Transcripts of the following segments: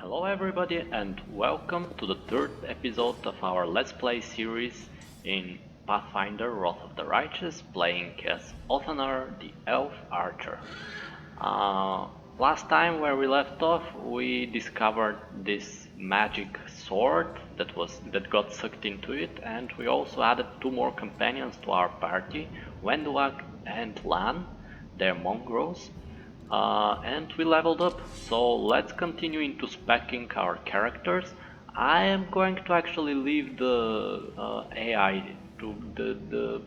Hello everybody and welcome to the third episode of our Let's Play series in Pathfinder Wrath of the Righteous, playing as Othanar, the Elf Archer. Last time where we left off, we discovered this magic sword that got sucked into it, and we also added two more companions to our party, Wenduag and Lann, they're mongrels. And we leveled up, so let's continue into speccing our characters. I am going to actually leave the AI to the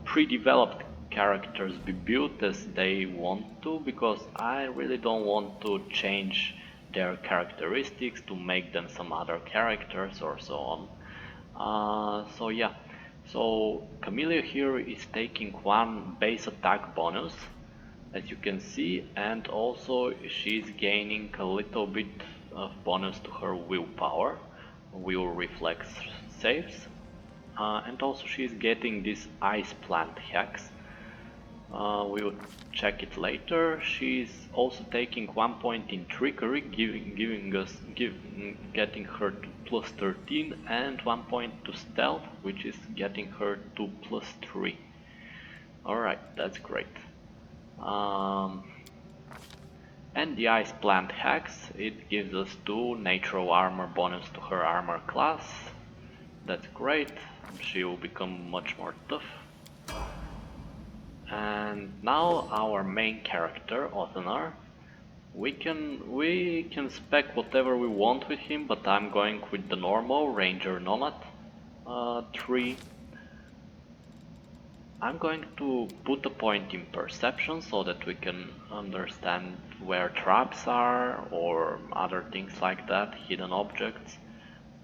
pre-developed characters be built as they want to, because I really don't want to change their characteristics to make them some other characters or so on. So Camellia here is taking one base attack bonus, as you can see, and also she's gaining a little bit of bonus to her willpower, will reflex saves, and also she's getting this ice plant hex. We'll check it later. She's also taking 1 point in trickery, getting her to plus 13, and 1 point to stealth, which is getting her to plus 3. Alright, that's great. And the ice plant hex, it gives us 2 natural armor bonus to her armor class. That's great, she will become much more tough. And now our main character, Othanar, we can spec whatever we want with him, but I'm going with the normal Ranger Nomad 3. I'm going to put a point in perception so that we can understand where traps are or other things like that, hidden objects.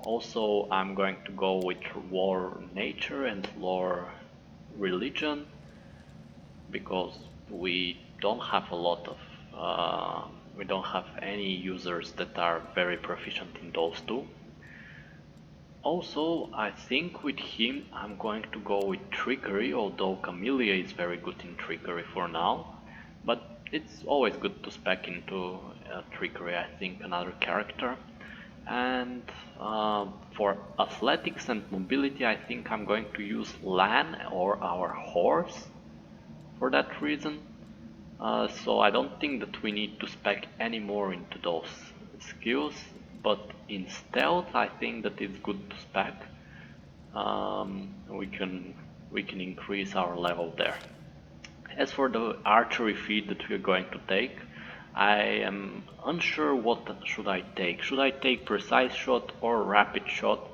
Also, I'm going to go with lore nature and lore religion, because we don't have a lot of we don't have any users that are very proficient in those two. Also, I think with him I'm going to go with trickery, although Camellia is very good in trickery for now. But it's always good to spec into trickery, I think, another character. And for athletics and mobility, I think I'm going to use Lann or our horse for that reason. So I don't think that we need to spec any more into those skills. But in stealth, I think that it's good to spec. We can increase our level there. As for the archery feat that we're going to take, I am unsure what should I take. Should I take precise shot or rapid shot?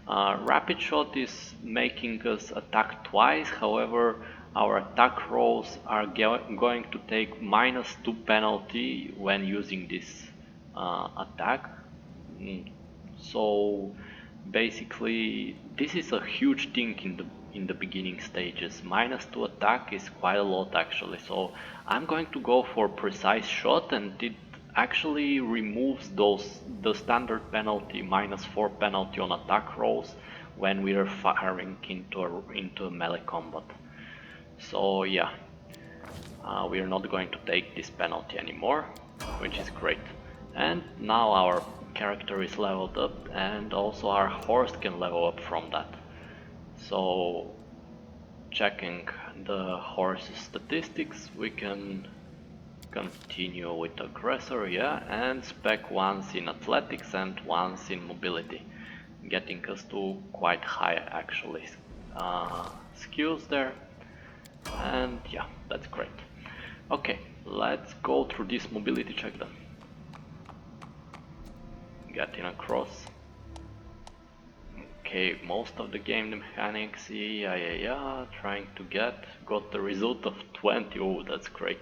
Rapid shot is making us attack twice. However, our attack rolls are going to take -2 penalty when using this attack. So basically this is a huge thing in the beginning stages. -2 attack is quite a lot actually, so I'm going to go for precise shot, and it actually removes the standard penalty, -4 penalty on attack rolls when we are firing into a melee combat. So yeah, we are not going to take this penalty anymore, which is great. And now our character is leveled up, and also our horse can level up from that. So checking the horse's statistics, we can continue with aggressor, yeah, and spec once in athletics and once in mobility, getting us to quite high actually skills there. And yeah, that's great. Okay, let's go through this mobility check then. Getting across. Okay, most of the game mechanics, yeah, trying to got the result of 20. Oh, that's great.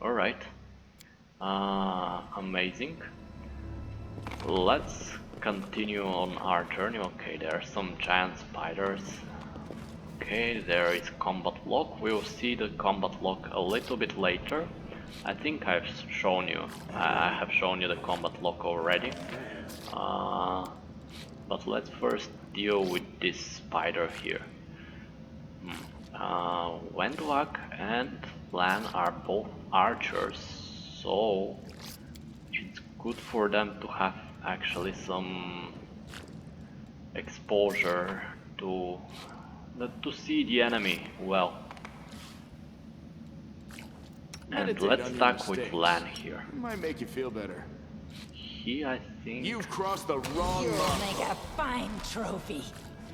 Alright, amazing. Let's continue on our journey. Okay, there are some giant spiders. Okay, there is combat lock. We'll see the combat lock a little bit later. I think I have shown you the combat lock already. But let's first deal with this spider here. Wenduag and Lann are both archers, so it's good for them to have actually some exposure to see the enemy well. And let's start with Lann here. Might make you feel better. He, I think... You've crossed the wrong You'll line. make a fine trophy.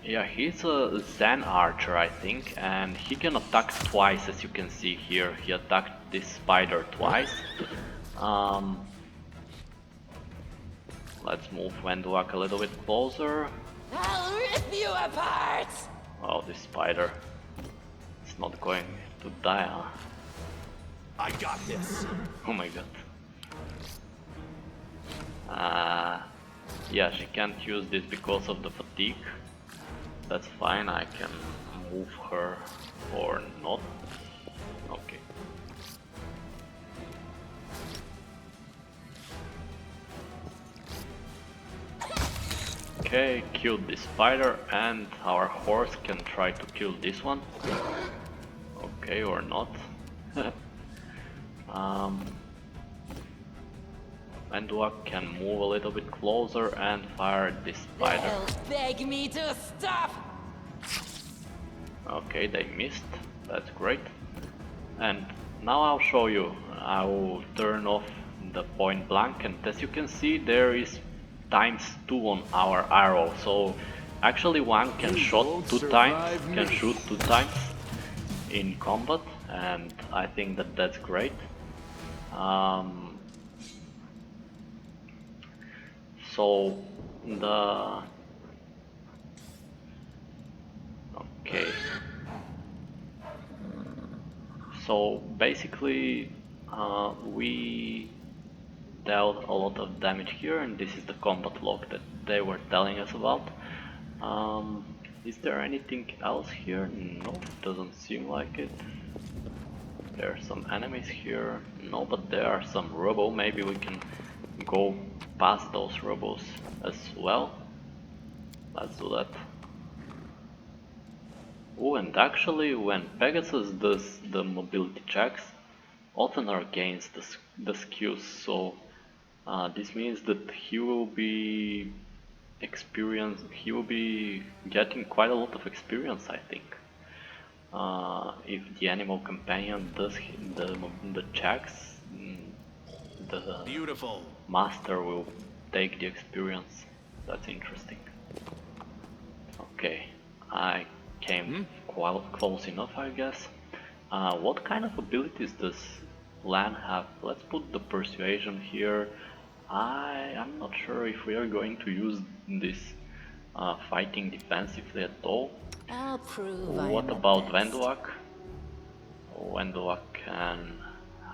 Yeah, he's a Zen archer, I think, and he can attack twice, as you can see here. He attacked this spider twice. Let's move Wenduag a little bit closer. I'll rip you apart! Oh, this spider is not going to die, huh? I got this. Oh my god. Yeah, she can't use this because of the fatigue. That's fine, I can move her or not. Okay. Okay, killed this spider, and our horse can try to kill this one. Okay, or not. Wenduag can move a little bit closer and fire this spider. They'll beg me to stop! Okay, they missed. That's great. And now I'll show you. I will turn off the point blank, and as you can see, there is ×2 on our arrow. So actually one can shoot two times in combat, and I think that that's great. So the okay. So basically, we dealt a lot of damage here, and this is the combat log that they were telling us about. Is there anything else here? No, doesn't seem like it. There are some enemies here. No, but there are some robo. Maybe we can go past those robos as well. Let's do that. Oh, and actually when Pegasus does the mobility checks, Othanar gains the skills, so this means that he will be getting quite a lot of experience, I think. If the animal companion does the checks, the Beautiful. master will take the experience. That's interesting. Okay, I came quite close enough, I guess. What kind of abilities does Lann have? Let's put the persuasion here. I'm not sure if we are going to use this fighting defensively at all. I'll prove What about Wenduag? Wenduag can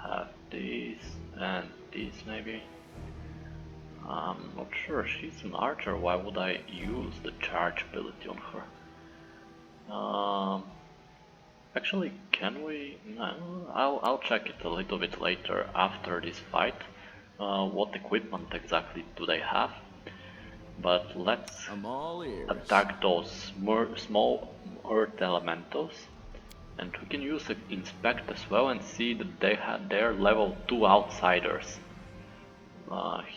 have this and this maybe. I'm not sure, she's an archer, why would I use the charge ability on her? Actually, can we? No, I'll check it a little bit later after this fight. What equipment exactly do they have? But let's attack those small earth elementals, and we can use inspect as well and see that they're level 2 outsiders.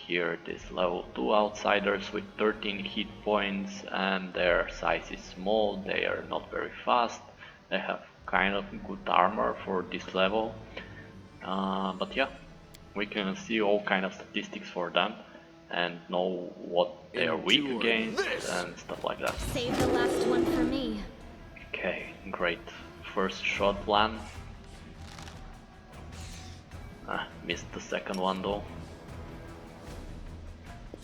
Here it is, level 2 outsiders with 13 hit points, and their size is small, they are not very fast, they have kind of good armor for this level. But yeah, we can see all kind of statistics for them and know what they are weak against and stuff like that. Save the last one for me. Okay, great. First shot Lann. Missed the second one though.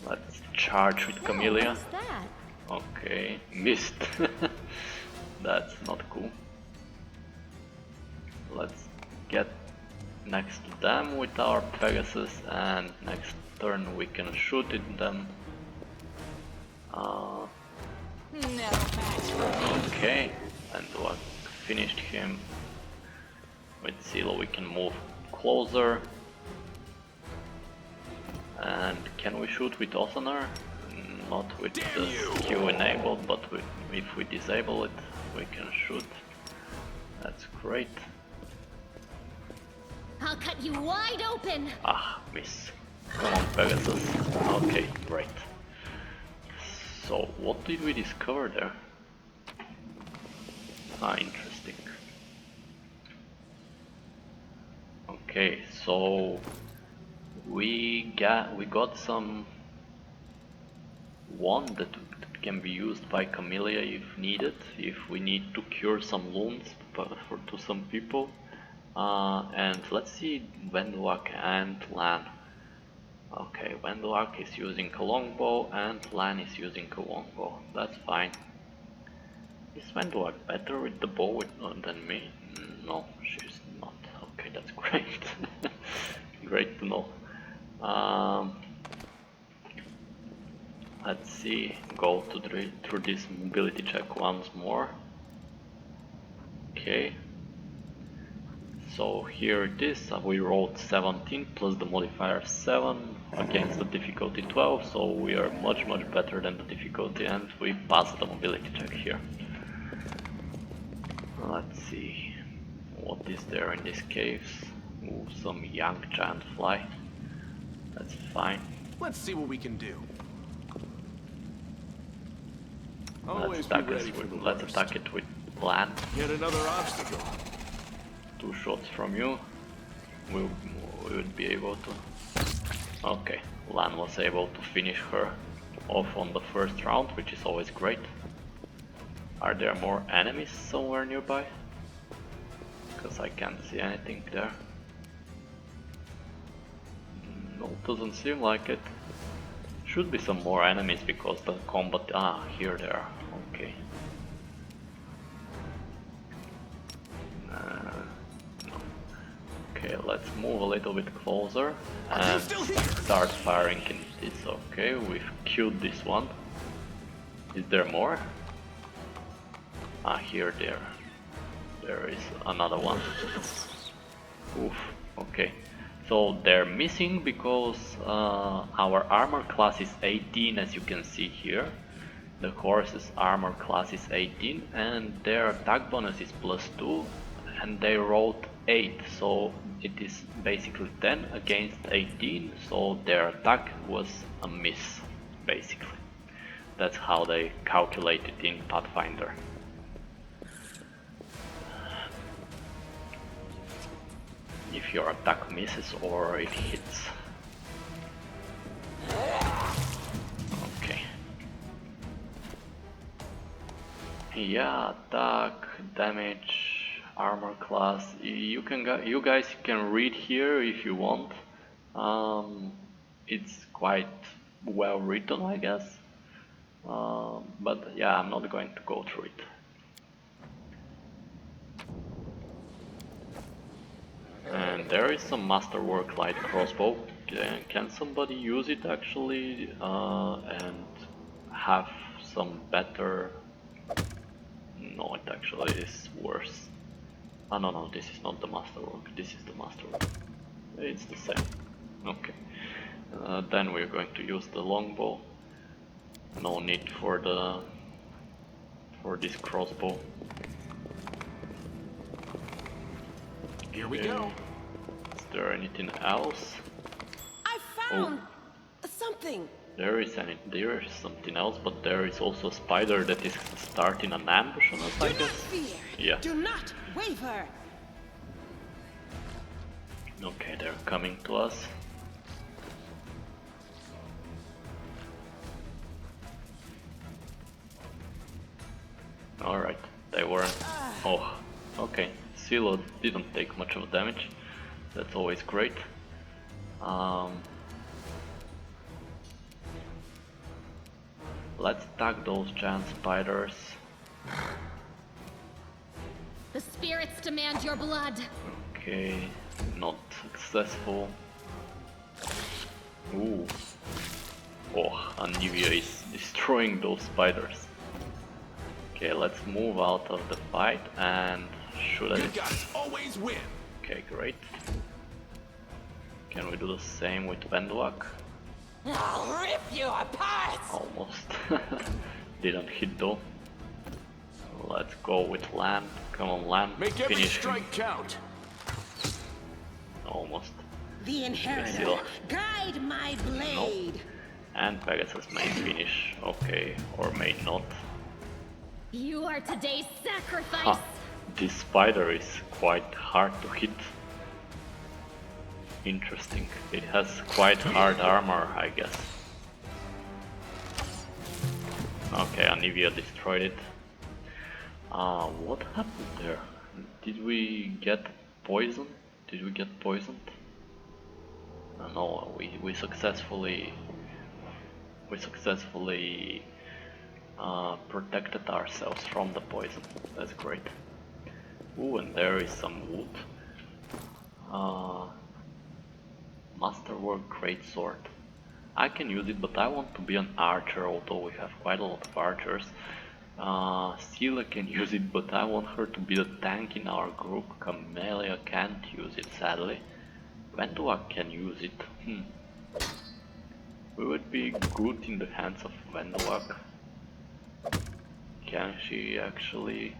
Let's charge with Camellia. What's that? Okay, missed. That's not cool. Let's get next to them with our Pegasus, and next turn we can shoot at them. No match for me. Okay, and we finished him. With Zilo we can move closer. And can we shoot with Othanar? Not with the skill enabled, but if we disable it, we can shoot. That's great. I'll cut you wide open. Ah, miss. Come on. Pegasus. Okay, great. So, what did we discover there? Ah, interesting. Okay, so we got some wand that can be used by Camellia if needed, if we need to cure some wounds to some people. And let's see Wenduag and Lann. Okay, Wenduag is using a longbow and Lann is using a longbow. That's fine. Is Wenduag better with the bow than me? No, she's not. Okay, that's great. Great to know. Let's see, go through this mobility check once more. Okay. So here it is, we rolled 17 plus the modifier 7 against the difficulty 12, so we are much better than the difficulty and we passed the mobility check here. Let's see, what is there in these caves? Ooh, some young giant fly. That's fine. Let's see what we can do. Let's attack it with Lann. Yet another obstacle. 2 shots from you. We would be able to. Okay, Lann was able to finish her off on the first round, which is always great. Are there more enemies somewhere nearby? Because I can't see anything there. No, doesn't seem like it. Should be some more enemies because the combat. Ah, here they are. Okay. No. Okay, let's move a little bit closer and start firing in this. Okay, we've killed this one. Is there more? Ah, here there is another one. Oof. Okay. So they're missing because our armor class is 18, as you can see here. The horse's armor class is 18 and their attack bonus is +2 and they rolled 8, so it is basically 10 against 18, so their attack was a miss, basically. That's how they calculate it in Pathfinder. If your attack misses or it hits. Okay. Yeah, attack, damage, armor class. You guys can read here if you want. It's quite well written, I guess. But yeah, I'm not going to go through it. And there is some masterwork light crossbow. Can somebody use it actually and have some better? No, it actually is worse. Ah, no, this is not the masterwork. This is the masterwork. It's the same. Okay. Then we're going to use the longbow. No need for this crossbow. Here we go. Is there anything else? I found something. There is something else, but there is also a spider that is starting an ambush on us, I Do not guess. fear. Yeah. Do not waver. Okay, they're coming to us. Alright, they weren't. Oh, okay. Silo didn't take much of damage. That's always great. Let's attack those giant spiders. The spirits demand your blood. Okay, not successful. Ooh. Oh, Anivia is destroying those spiders. Okay, let's move out of the fight and shoot at You it. guys always win. Okay, great. Can we do the same with Wenduag? I'll rip you apart! Almost. Didn't hit though. Let's go with Lann. Come on, Lann. Make every Finish him. strike count. Almost. The inheritor. Silo. Guide my blade. And Pegasus may finish, okay, or may not. You are today's sacrifice. Huh. This spider is quite hard to hit. Interesting. It has quite hard armor, I guess. Okay, Anivia destroyed it. What happened there? Did we get poisoned? Did we get poisoned? No, we successfully protected ourselves from the poison. That's great. Ooh, and there is some wood. Masterwork Greatsword. I can use it, but I want to be an archer, although we have quite a lot of archers. Scylla can use it, but I want her to be the tank in our group. Camellia can't use it, sadly. Wenduag can use it. We would be good in the hands of Wenduag. Can she actually...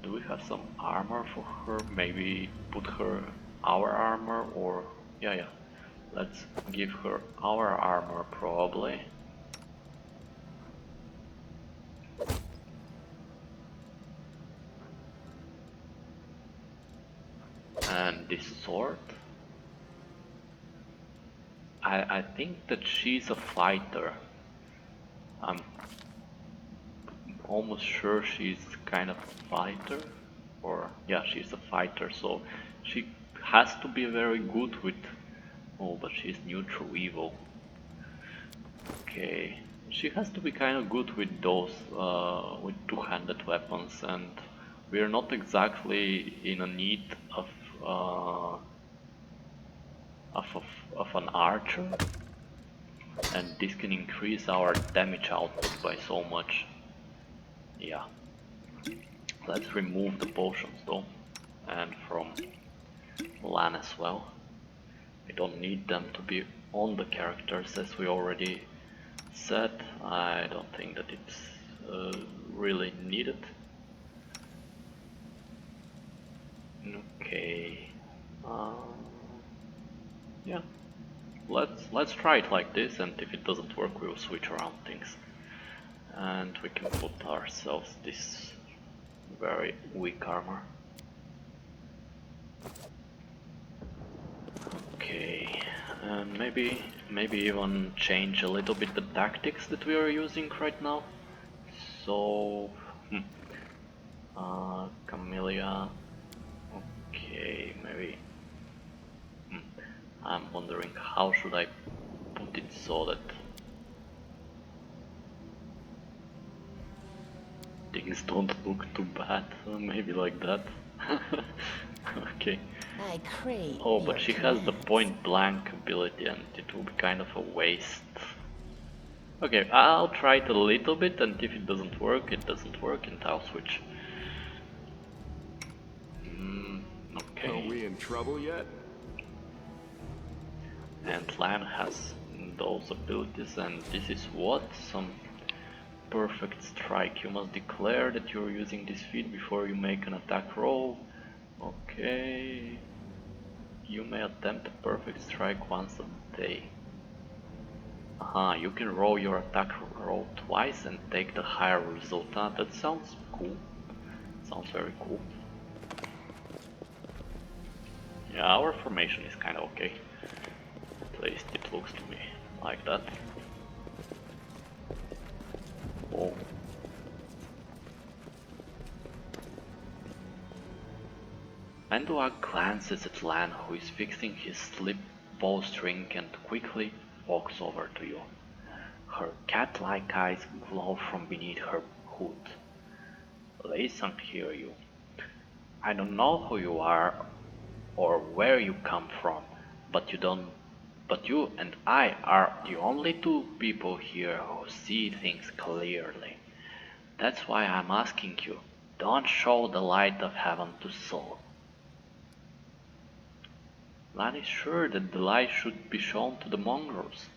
Do we have some armor for her? Maybe put her our armor, or... Yeah. Let's give her our armor, probably. And this sword? I think that she's a fighter. I'm almost sure she's kind of a fighter. Or, yeah, she's a fighter, so she has to be very good with... Oh, but she's neutral evil. Okay, she has to be kind of good with those, with two-handed weapons, and we're not exactly in a need of an archer, and this can increase our damage output by so much. Yeah, let's remove the potions though, and from Lann as well. We don't need them to be on the characters, as we already said. I don't think that it's really needed. Okay. Yeah. Let's try it like this, and if it doesn't work, we'll switch around things. And we can put ourselves this very weak armor. Okay, and maybe even change a little bit the tactics that we are using right now. So, Camellia. Okay, maybe. I'm wondering how should I put it so that things don't look too bad. Maybe like that. Okay. I crave. Oh, but she has the point blank ability, and it will be kind of a waste. Okay, I'll try it a little bit, and if it doesn't work, it doesn't work, and I'll switch. Okay. Are we in trouble yet? And Lann has those abilities, and this is what? Some perfect strike. You must declare that you're using this feat before you make an attack roll. Okay. You may attempt a perfect strike once a day. You can roll your attack roll twice and take the higher result. That sounds cool. Sounds very cool. Yeah, our formation is kinda okay. At least it looks to me like that. Oh. Wenduag glances at Lann, who is fixing his slip bowstring, and quickly walks over to you. Her cat-like eyes glow from beneath her hood. Listen here, you. I don't know who you are or where you come from, but you and I are the only two people here who see things clearly. That's why I'm asking you, don't show the light of heaven to Saul. Lann is sure that the light should be shown to the mongrels.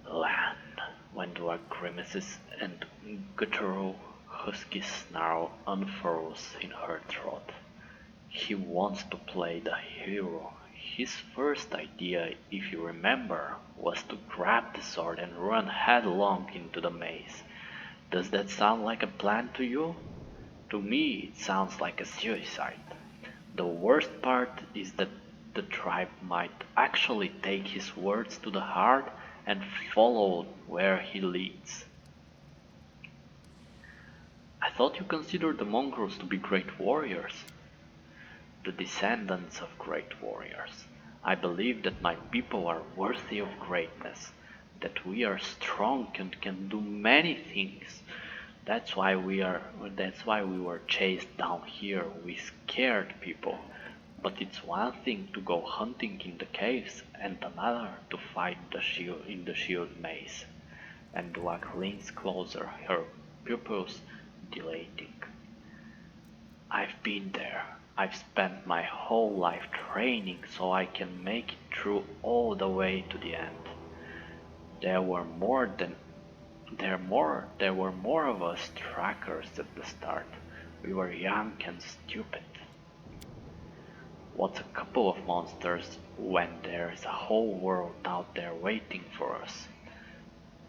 Lann, Wenduag grimaces, and guttural husky snarl unfurls in her throat. He wants to play the hero. His first idea, if you remember, was to grab the sword and run headlong into the maze. Does that sound like a plan to you? To me, it sounds like a suicide. The worst part is that the tribe might actually take his words to the heart and follow where he leads. I thought you considered the mongrels to be great warriors. The descendants of great warriors. I believe that my people are worthy of greatness, that we are strong and can do many things. That's why we were chased down here. We scared people. But it's one thing to go hunting in the caves and another to fight in the shield maze. And Dwag leans closer, her pupils dilating. I've been there. I've spent my whole life training so I can make it through all the way to the end. There were more of us trackers at the start. We were young and stupid. What's a couple of monsters when there's a whole world out there waiting for us?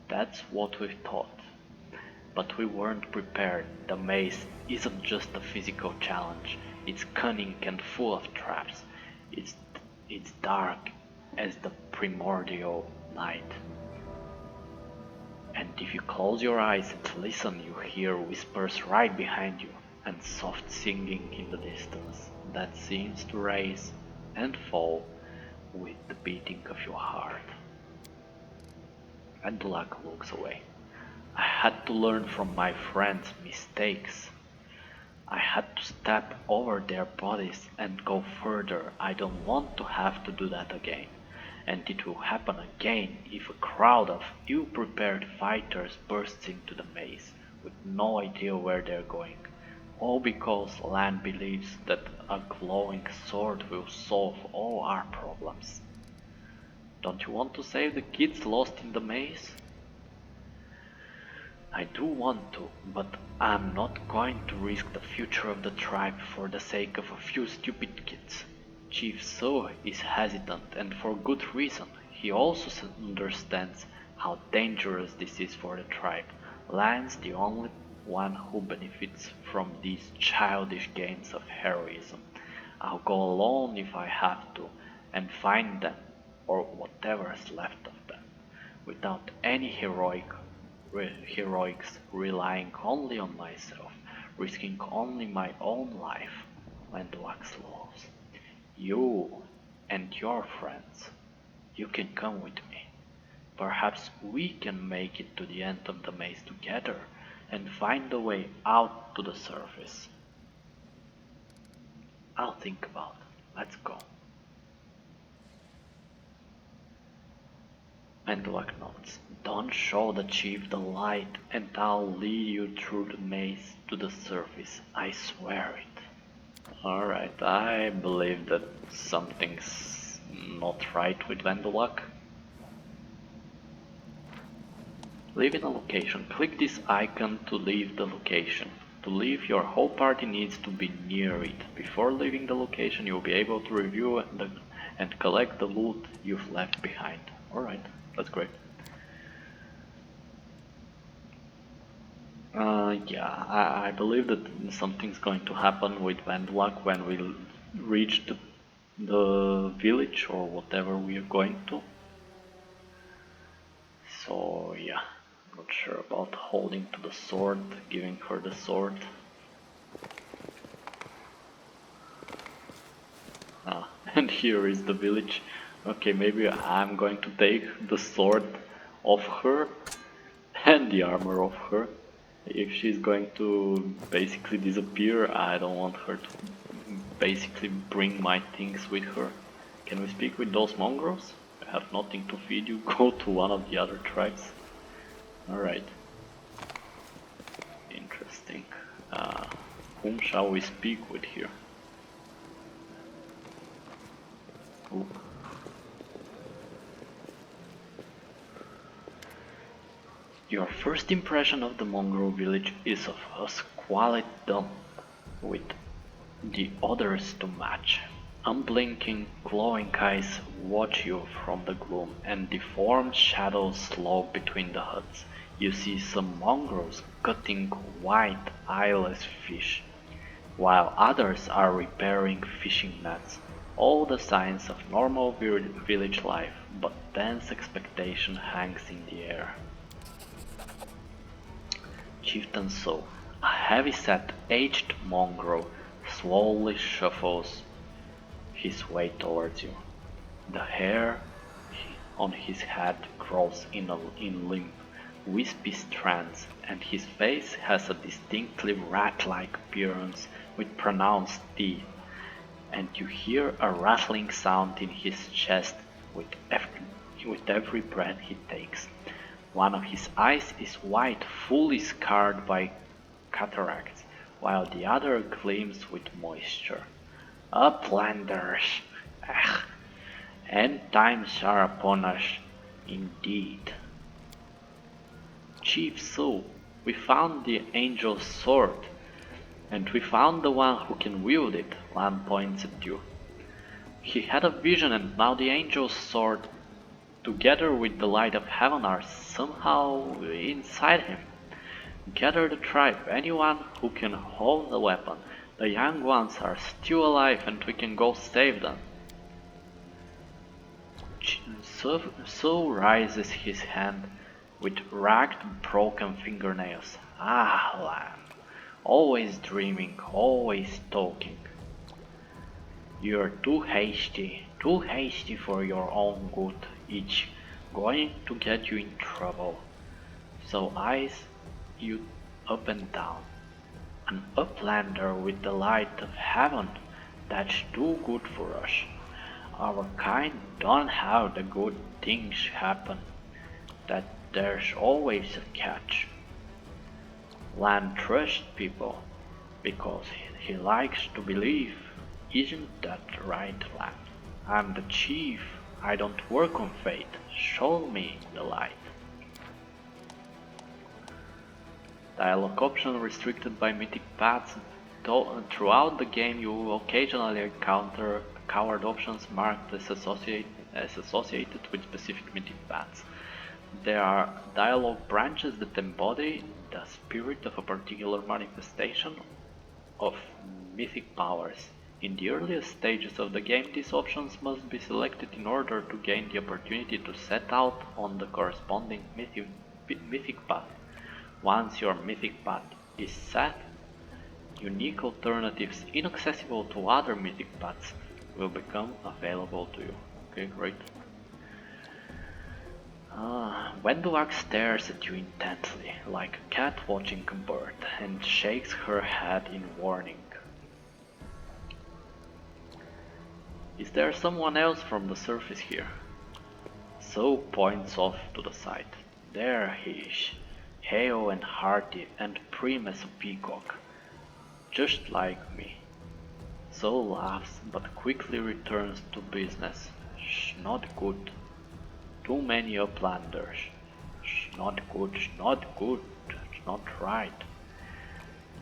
That's what we thought. But we weren't prepared. The maze isn't just a physical challenge. It's cunning and full of traps. It's dark as the primordial night. And if you close your eyes and listen, you hear whispers right behind you and soft singing in the distance that seems to rise and fall with the beating of your heart. And Luck looks away. I had to learn from my friends' mistakes. I had to step over their bodies and go further. I don't want to have to do that again. And it will happen again if a crowd of ill-prepared fighters bursts into the maze with no idea where they're going. All because Lann believes that a glowing sword will solve all our problems. Don't you want to save the kids lost in the maze? I do want to, but I'm not going to risk the future of the tribe for the sake of a few stupid kids. Chief So is hesitant, and for good reason. He also understands how dangerous this is for the tribe. Lann's the only one who benefits from these childish games of heroism. I'll go alone if I have to, and find them, or whatever's left of them, without any heroics, relying only on myself, risking only my own life when the wax lows. You and your friends, you can come with me. Perhaps we can make it to the end of the maze together and find a way out to the surface. I'll think about it. Let's go. Wenduag nods. Don't show the chief the light and I'll lead you through the maze to the surface. I swear it. Alright, I believe that something's not right with Wenduag. Leaving a location. Click this icon to leave the location. To leave, your whole party needs to be near it. Before leaving the location, you'll be able to review and collect the loot you've left behind. Alright, that's great. Yeah, I believe that something's going to happen with Wenduag when we reach the village or whatever we are going to. So yeah, not sure about holding to the sword, giving her the sword. And here is the village. Okay, maybe I'm going to take the sword off her and the armor off her. If she's going to basically disappear, I don't want her to basically bring my things with her. Can we speak with those mongrels? I have nothing to feed you, go to one of the other tribes. Alright. Interesting. Whom shall we speak with here? Ooh. Your first impression of the mongrel village is of a squalid dump with the others to match. Unblinking, glowing eyes watch you from the gloom, and deformed shadows slope between the huts. You see some mongrels cutting white, eyeless fish, while others are repairing fishing nets. All the signs of normal village life, but tense expectation hangs in the air. Chieftain So, a heavy-set, aged mongrel, slowly shuffles his way towards you. The hair on his head grows in limp, wispy strands, and his face has a distinctly rat-like appearance with pronounced teeth, and you hear a rattling sound in his chest with every breath he takes. One of his eyes is white, fully scarred by cataracts, while the other gleams with moisture. Uplanders! Ugh. End times are upon us, indeed. Chief Su, we found the angel's sword, and we found the one who can wield it, Lann points at you. He had a vision, and now the angel's sword, together with the light of heaven, are somehow inside him. Gather the tribe, anyone who can hold a weapon. The young ones are still alive and we can go save them. So raises his hand with ragged, broken fingernails. Ah, Lann, always dreaming, always talking. You're too hasty for your own good, each going to get you in trouble. So eyes you up and down. An uplander with the light of heaven, that's too good for us. Our kind don't have the good things happen, that there's always a catch. Lann trusts people because he likes to believe. Isn't that right, Lann? I'm the chief. I don't work on fate. Show me the light. Dialogue option restricted by mythic paths. Throughout the game you will occasionally encounter coward options marked as associated with specific mythic paths. There are dialogue branches that embody the spirit of a particular manifestation of mythic powers. In the earliest stages of the game, these options must be selected in order to gain the opportunity to set out on the corresponding mythic path. Once your mythic path is set, unique alternatives inaccessible to other mythic paths will become available to you. Okay, great. Wenduag stares at you intently, like a cat watching a bird, and shakes her head in warning. Is there someone else from the surface here? So points off to the side. There he is, hale and hearty and prim as a peacock, just like me. So laughs, but quickly returns to business. Not good. Too many uplanders. Not good, not good, not right.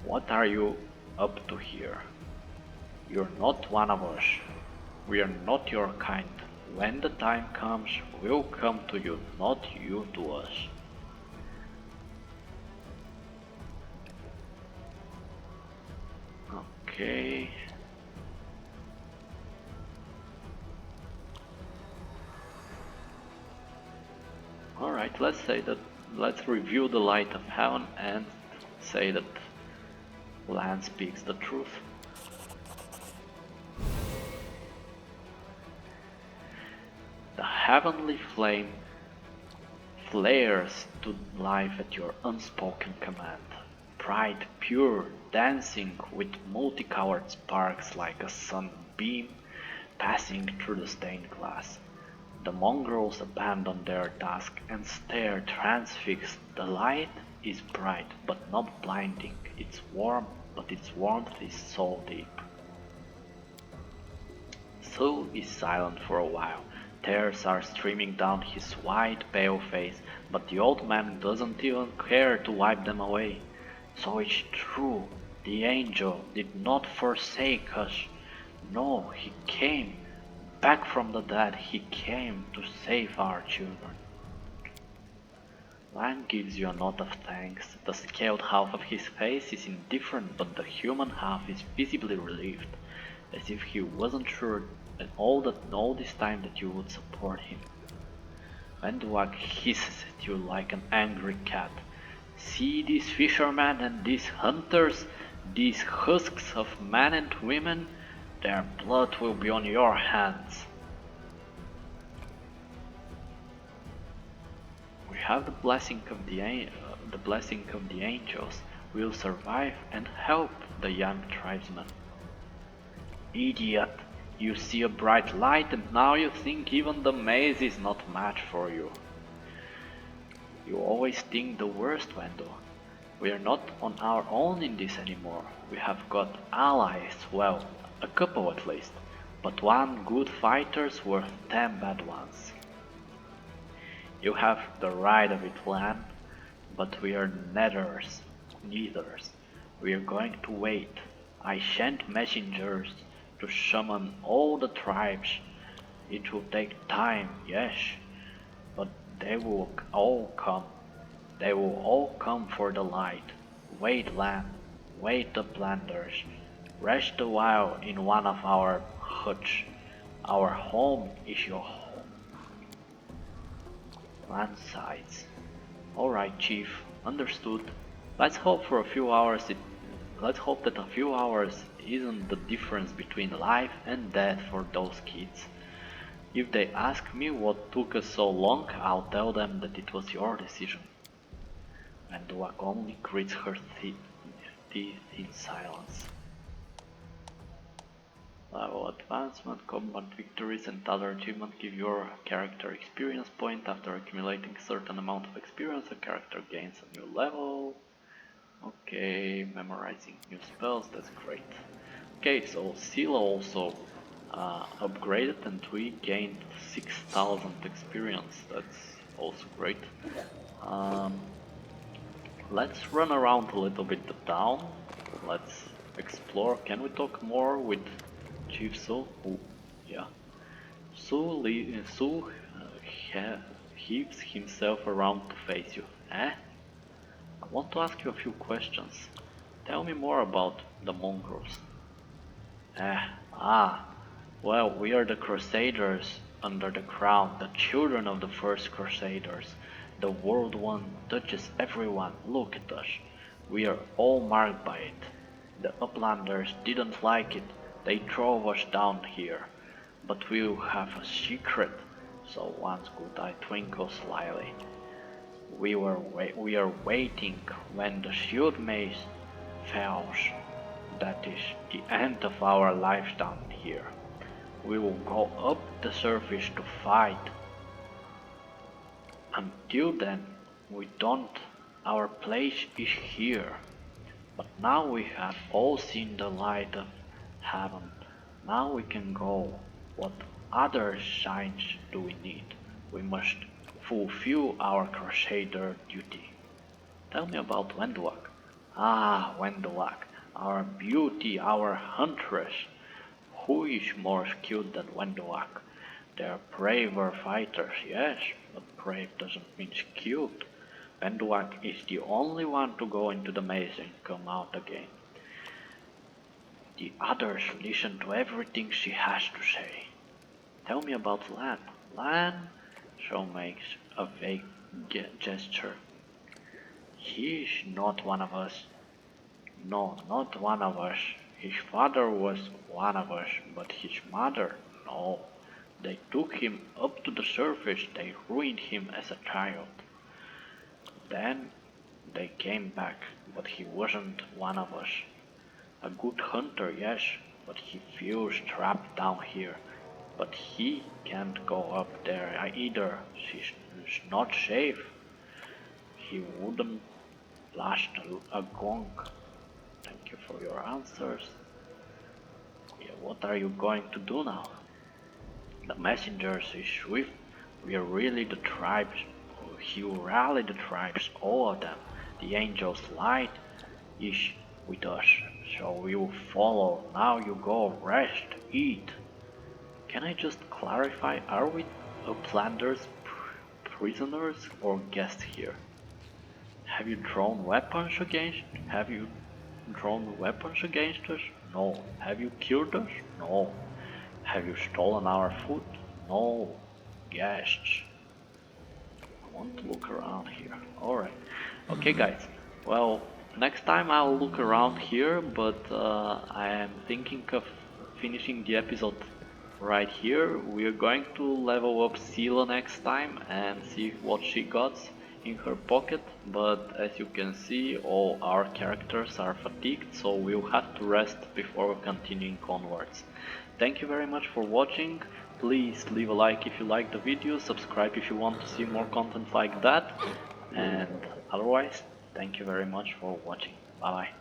What are you up to here? You're not one of us. We are not your kind. When the time comes, we'll come to you, not you to us. Okay. Alright, let's review the light of heaven and say that Lann speaks the truth. The heavenly flame flares to life at your unspoken command. Bright, pure, dancing with multicolored sparks like a sunbeam passing through the stained glass. The mongrels abandon their task and stare transfixed. The light is bright but not blinding. It's warm, but its warmth is so deep. So is silent for a while. Tears are streaming down his white, pale face, but the old man doesn't even care to wipe them away. So it's true, the angel did not forsake us. No, he came. Back from the dead, he came to save our children. Lann gives you a nod of thanks. The scaled half of his face is indifferent, but the human half is visibly relieved, as if he wasn't sure all this time that you would support him. Wenduag hisses at you like an angry cat. See these fishermen and these hunters, these husks of men and women? Their blood will be on your hands. We have the blessing of the angels. We will survive and help the young tribesmen. Idiot! You see a bright light and now you think even the maze is not match for you. You always think the worst, Wendo. We are not on our own in this anymore. We have got allies, well, a couple at least, but one good fighter's worth 10 bad ones. You have the right of it, Lann, but we are neithers. We are going to wait. I sent messengers to summon all the tribes. It will take time, yes, but they will all come. They will all come for the light. Wait, Lann, wait the planters. Rest a while in one of our huts. Our home is your home. Lann sighs. Alright, Chief, understood. Let's hope that a few hours isn't the difference between life and death for those kids. If they ask me what took us so long, I'll tell them that it was your decision. Wenduag only grits her teeth in silence. Level advancement, combat victories and other achievements give your character experience point. After accumulating a certain amount of experience, a character gains a new level. Okay, memorizing new spells, that's great. Okay, so Scylla also upgraded and we gained 6,000 experience, that's also great. Let's run around a little bit the town, let's explore. Can we talk more with Chief Su? Yeah. Su heaves himself around to face you. Eh? I want to ask you a few questions. Tell me more about the mongrels. Well, we are the Crusaders under the crown, the children of the first Crusaders. The world one touches everyone, look at us. We are all marked by it. The uplanders didn't like it, they drove us down here. But we have a secret, so one's good eye twinkles slyly. We are waiting when the shield maze falls. That is the end of our lives down here. We will go up the surface to fight. Until then, we don't. Our place is here. But now we have all seen the light of heaven. Now we can go. What other signs do we need? We must fulfill our Crusader duty. Tell me about Wenduag. Ah, Wenduag, our beauty, our huntress. Who is more skilled than Wenduag? They are braver fighters, yes, but brave doesn't mean skilled. Wenduag is the only one to go into the maze and come out again. The others listen to everything she has to say. Tell me about Lann. Lann? Shaw makes a vague gesture. He is not one of us. No, not one of us. His father was one of us, but his mother, no. They took him up to the surface, they ruined him as a child. Then they came back, but he wasn't one of us. A good hunter, yes, but he feels trapped down here. But he can't go up there either, she's not safe. He wouldn't blast a gong. Thank you for your answers. Yeah, what are you going to do now? The messengers is swift. We are really the tribes. He will rally the tribes, all of them. The angel's light is with us. Shall you follow? Now you go, rest, eat. Can I just clarify, are we Uplanders prisoners or guests here? Have you drawn weapons against us? No. Have you killed us? No. Have you stolen our food? No. Guests. I want to look around here. Alright. Okay guys. Well, next time I'll look around here, but I am thinking of finishing the episode right here. We are going to level up Scylla next time and see what she got in her pocket, but as you can see, all our characters are fatigued, so we'll have to rest before continuing onwards. Thank you very much for watching. Please leave a like if you like the video, subscribe if you want to see more content like that, and otherwise, thank you very much for watching. Bye bye.